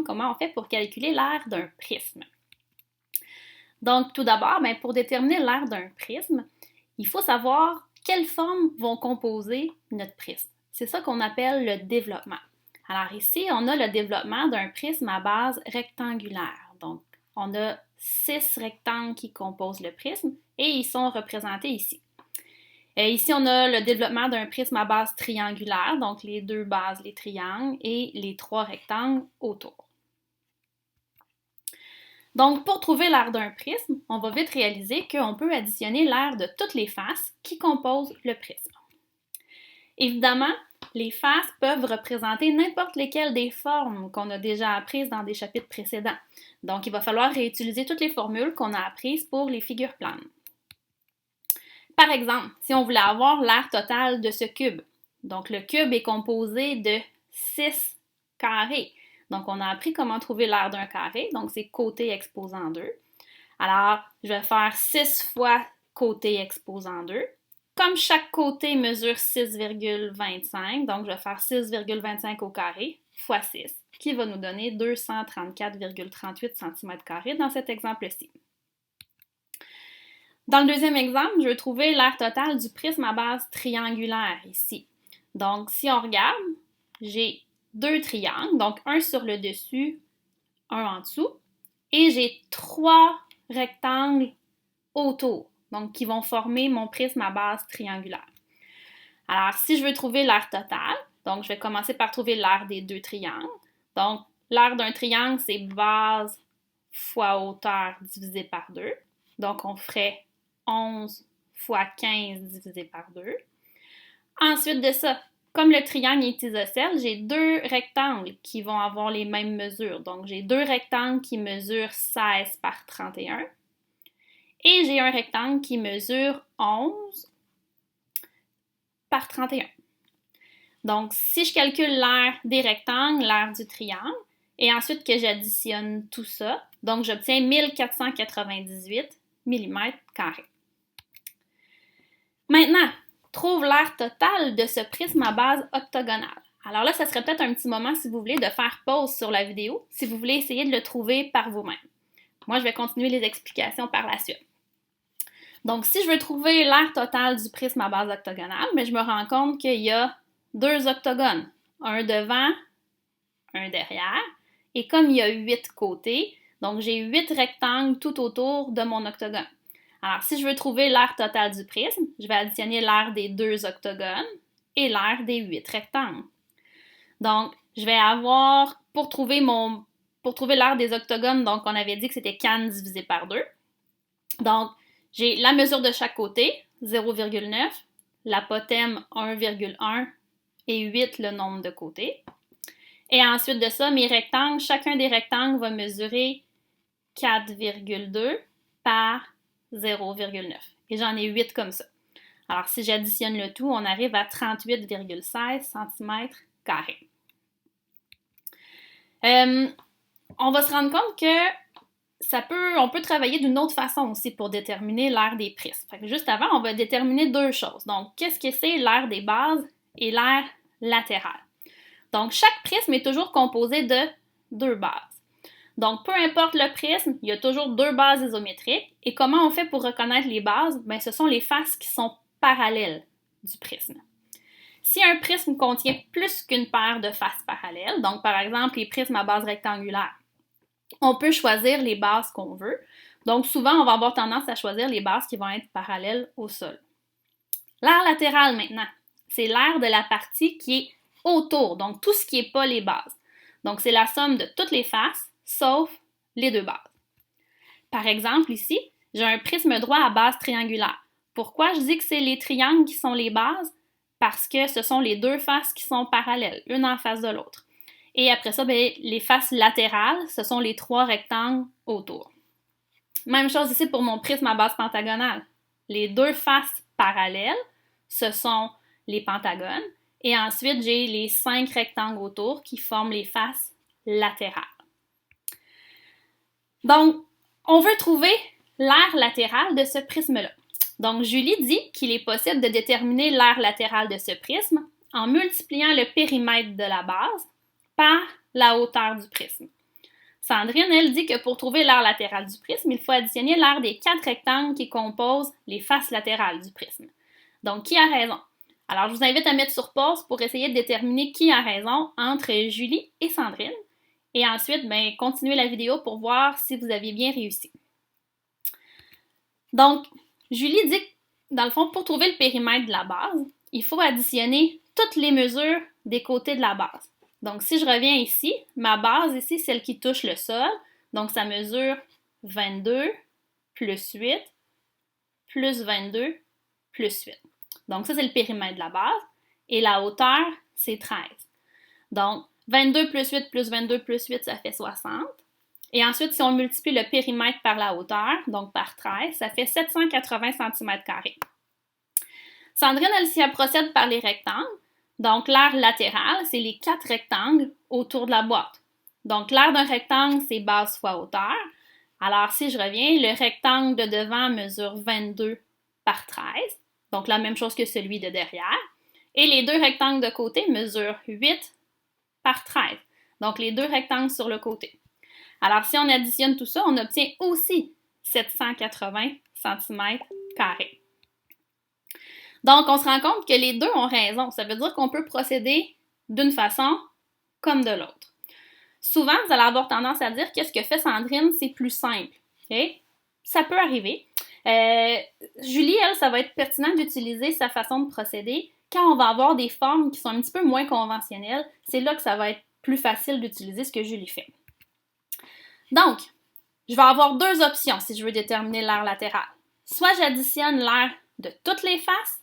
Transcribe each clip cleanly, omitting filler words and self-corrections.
apprendre comment on fait pour calculer l'aire d'un prisme. Donc, tout d'abord, pour déterminer l'aire d'un prisme, il faut savoir quelles formes vont composer notre prisme. C'est ça qu'on appelle le développement. Alors ici, on a le développement d'un prisme à base rectangulaire. Donc, on a 6 rectangles qui composent le prisme et ils sont représentés ici. Et ici, on a le développement d'un prisme à base triangulaire, donc les 2 bases, les triangles, et les 3 rectangles autour. Donc, pour trouver l'aire d'un prisme, on va vite réaliser qu'on peut additionner l'aire de toutes les faces qui composent le prisme. Évidemment, les faces peuvent représenter n'importe lesquelles des formes qu'on a déjà apprises dans des chapitres précédents. Donc, il va falloir réutiliser toutes les formules qu'on a apprises pour les figures planes. Par exemple, si on voulait avoir l'aire totale de ce cube, donc le cube est composé de 6 carrés. Donc, on a appris comment trouver l'aire d'un carré, donc c'est côté exposant 2. Alors, je vais faire 6 fois côté exposant 2. Comme chaque côté mesure 6,25, donc je vais faire 6,25 au carré fois 6, qui va nous donner 234,38 cm² dans cet exemple-ci. Dans le deuxième exemple, je vais trouver l'aire totale du prisme à base triangulaire ici. Donc, si on regarde, j'ai 2 triangles, donc un sur le dessus, un en dessous, et j'ai 3 rectangles autour, donc qui vont former mon prisme à base triangulaire. Alors, si je veux trouver l'aire totale, donc je vais commencer par trouver l'aire des 2 triangles. Donc, l'aire d'un triangle, c'est base fois hauteur divisé par 2. Donc, on ferait 11 fois 15 divisé par 2. Ensuite de ça, comme le triangle est isocèle, j'ai 2 rectangles qui vont avoir les mêmes mesures. Donc, j'ai 2 rectangles qui mesurent 16 par 31. Et j'ai un rectangle qui mesure 11 par 31. Donc, si je calcule l'aire des rectangles, l'aire du triangle, et ensuite que j'additionne tout ça, donc j'obtiens 1498 mm². Maintenant, trouve l'aire totale de ce prisme à base octogonale. Alors là, ça serait peut-être un petit moment, si vous voulez, de faire pause sur la vidéo, si vous voulez essayer de le trouver par vous-même. Moi, je vais continuer les explications par la suite. Donc, si je veux trouver l'aire totale du prisme à base octogonale, mais je me rends compte qu'il y a 2 octogones, un devant, un derrière, et comme il y a 8 côtés, donc j'ai 8 rectangles tout autour de mon octogone. Alors, si je veux trouver l'aire totale du prisme, je vais additionner l'aire des 2 octogones et l'aire des 8 rectangles. Donc, je vais avoir, pour trouver l'aire des octogones, donc on avait dit que c'était can divisé par 2. Donc, j'ai la mesure de chaque côté, 0,9, l'apothème 1,1 et 8 le nombre de côtés. Et ensuite de ça, mes rectangles, chacun des rectangles va mesurer 4,2 par 0,9. Et j'en ai 8 comme ça. Alors, si j'additionne le tout, on arrive à 38,16 cm². On va se rendre compte que on peut travailler d'une autre façon aussi pour déterminer l'aire des prismes. Fait que juste avant, on va déterminer 2 choses. Donc, qu'est-ce que c'est l'aire des bases et l'aire latérale? Donc, chaque prisme est toujours composé de 2 bases. Donc, peu importe le prisme, il y a toujours 2 bases isométriques. Et comment on fait pour reconnaître les bases? Ce sont les faces qui sont parallèles du prisme. Si un prisme contient plus qu'une paire de faces parallèles, donc par exemple les prismes à base rectangulaire, on peut choisir les bases qu'on veut. Donc, souvent, on va avoir tendance à choisir les bases qui vont être parallèles au sol. L'aire latérale, maintenant, c'est l'aire de la partie qui est autour, donc tout ce qui n'est pas les bases. Donc, c'est la somme de toutes les faces, sauf les 2 bases. Par exemple, ici, j'ai un prisme droit à base triangulaire. Pourquoi je dis que c'est les triangles qui sont les bases? Parce que ce sont les 2 faces qui sont parallèles, une en face de l'autre. Et après ça, les faces latérales, ce sont les 3 rectangles autour. Même chose ici pour mon prisme à base pentagonale. Les 2 faces parallèles, ce sont les pentagones. Et ensuite, j'ai les 5 rectangles autour qui forment les faces latérales. Donc, on veut trouver l'aire latérale de ce prisme-là. Donc, Julie dit qu'il est possible de déterminer l'aire latérale de ce prisme en multipliant le périmètre de la base par la hauteur du prisme. Sandrine, elle, dit que pour trouver l'aire latérale du prisme, il faut additionner l'aire des 4 rectangles qui composent les faces latérales du prisme. Donc, qui a raison? Alors, je vous invite à mettre sur pause pour essayer de déterminer qui a raison entre Julie et Sandrine. Et ensuite, continuez la vidéo pour voir si vous aviez bien réussi. Donc, Julie dit que, dans le fond, pour trouver le périmètre de la base, il faut additionner toutes les mesures des côtés de la base. Donc, si je reviens ici, ma base ici, celle qui touche le sol, donc ça mesure 22 plus 8 plus 22 plus 8. Donc, ça, c'est le périmètre de la base. Et la hauteur, c'est 13. Donc, 22 plus 8 plus 22 plus 8, ça fait 60. Et ensuite, si on multiplie le périmètre par la hauteur, donc par 13, ça fait 780 cm². Sandrine, elle procède par les rectangles. Donc, l'aire latérale, c'est les 4 rectangles autour de la boîte. Donc, l'aire d'un rectangle, c'est base fois hauteur. Alors, si je reviens, le rectangle de devant mesure 22 par 13. Donc, la même chose que celui de derrière. Et les 2 rectangles de côté mesurent 8 par 13. Donc, les 2 rectangles sur le côté. Alors, si on additionne tout ça, on obtient aussi 780 cm². Donc, on se rend compte que les deux ont raison. Ça veut dire qu'on peut procéder d'une façon comme de l'autre. Souvent, vous allez avoir tendance à dire que ce que fait Sandrine, c'est plus simple. Okay? Ça peut arriver. Julie, elle, ça va être pertinent d'utiliser sa façon de procéder quand on va avoir des formes qui sont un petit peu moins conventionnelles. C'est là que ça va être plus facile d'utiliser ce que Julie fait. Donc, je vais avoir 2 options si je veux déterminer l'aire latérale. Soit j'additionne l'aire de toutes les faces,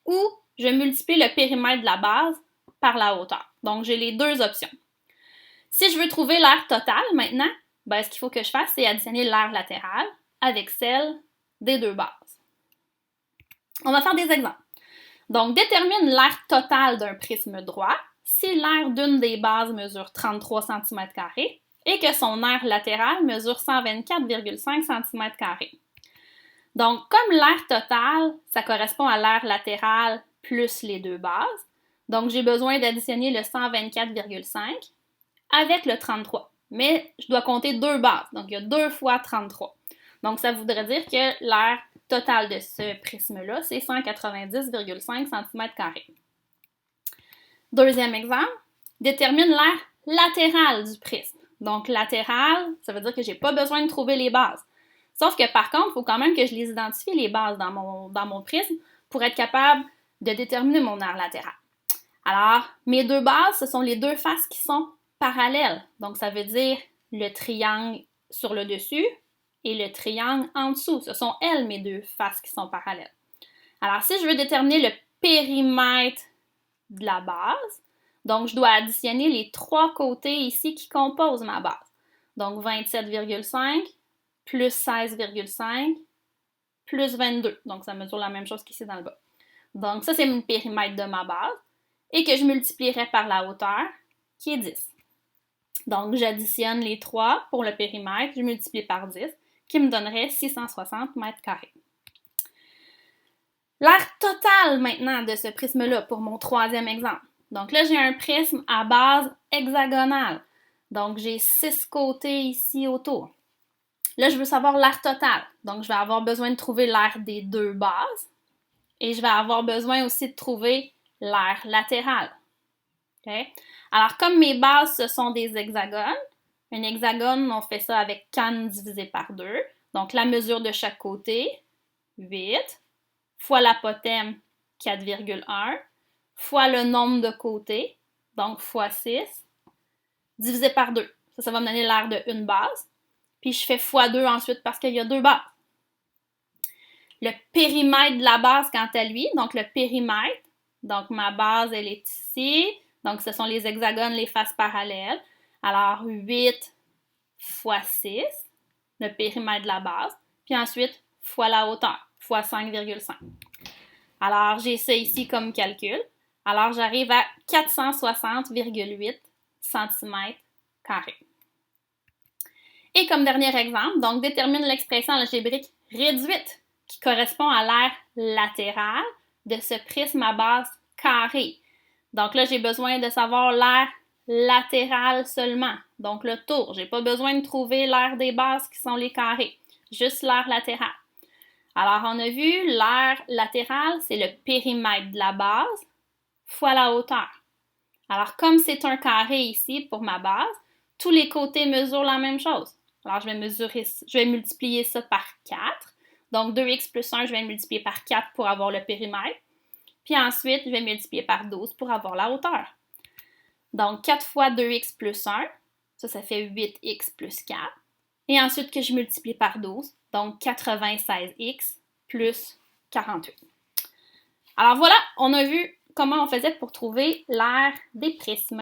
ou je multiplie le périmètre de la base par la hauteur. Donc, j'ai les 2 options. Si je veux trouver l'aire totale maintenant, ce qu'il faut que je fasse, c'est additionner l'aire latérale avec celle des 2 bases. On va faire des exemples. Donc, détermine l'aire totale d'un prisme droit si l'aire d'une des bases mesure 33 cm² et que son aire latérale mesure 124,5 cm². Donc, comme l'aire totale, ça correspond à l'aire latérale plus les 2 bases, donc j'ai besoin d'additionner le 124,5 avec le 33. Mais je dois compter 2 bases, donc il y a 2 fois 33. Donc, ça voudrait dire que l'aire totale de ce prisme-là, c'est 190,5 cm². Deuxième exemple, détermine l'aire latérale du prisme. Donc, latérale, ça veut dire que je n'ai pas besoin de trouver les bases. Sauf que par contre, il faut quand même que je les identifie, les bases, dans mon prisme pour être capable de déterminer mon aire latérale. Alors, mes 2 bases, ce sont les 2 faces qui sont parallèles. Donc, ça veut dire le triangle sur le dessus et le triangle en dessous. Ce sont elles, mes 2 faces qui sont parallèles. Alors, si je veux déterminer le périmètre de la base, donc je dois additionner les 3 côtés ici qui composent ma base. Donc, 27,5 plus 16,5 plus 22. Donc, ça mesure la même chose qu'ici dans le bas. Donc, ça, c'est le périmètre de ma base et que je multiplierai par la hauteur, qui est 10. Donc, j'additionne les 3 pour le périmètre, je multiplie par 10, qui me donnerait 660 m². L'aire totale, maintenant, de ce prisme-là, pour mon 3e exemple. Donc là, j'ai un prisme à base hexagonale. Donc, j'ai 6 côtés ici autour. Là, je veux savoir l'aire totale. Donc, je vais avoir besoin de trouver l'aire des 2 bases. Et je vais avoir besoin aussi de trouver l'aire latérale. Okay? Alors, comme mes bases, ce sont des hexagones, un hexagone, on fait ça avec canne divisé par 2. Donc, la mesure de chaque côté, 8, fois l'apothème, 4,1, fois le nombre de côtés, donc fois 6, divisé par 2. Ça va me donner l'aire de une base. Puis je fais fois 2 ensuite parce qu'il y a 2 bases. Le périmètre de la base, quant à lui, donc le périmètre, donc ma base, elle est ici. Donc, ce sont les hexagones, les faces parallèles. Alors, 8 fois 6, le périmètre de la base. Puis ensuite, fois la hauteur, fois 5,5. Alors, j'ai ça ici comme calcul. Alors, j'arrive à 460,8 cm². Et comme dernier exemple, donc détermine l'expression algébrique réduite qui correspond à l'aire latérale de ce prisme à base carrée. Donc là, j'ai besoin de savoir l'aire latéral seulement, donc le tour. Je n'ai pas besoin de trouver l'aire des bases qui sont les carrés, juste l'aire latérale. Alors, on a vu l'aire latérale, c'est le périmètre de la base fois la hauteur. Alors, comme c'est un carré ici pour ma base, tous les côtés mesurent la même chose. Alors, je vais multiplier ça par 4. Donc, 2x plus 1, je vais multiplier par 4 pour avoir le périmètre. Puis ensuite, je vais multiplier par 12 pour avoir la hauteur. Donc, 4 fois 2x plus 1, ça fait 8x plus 4. Et ensuite que je multiplie par 12, donc 96x plus 48. Alors voilà, on a vu comment on faisait pour trouver l'aire des prismes.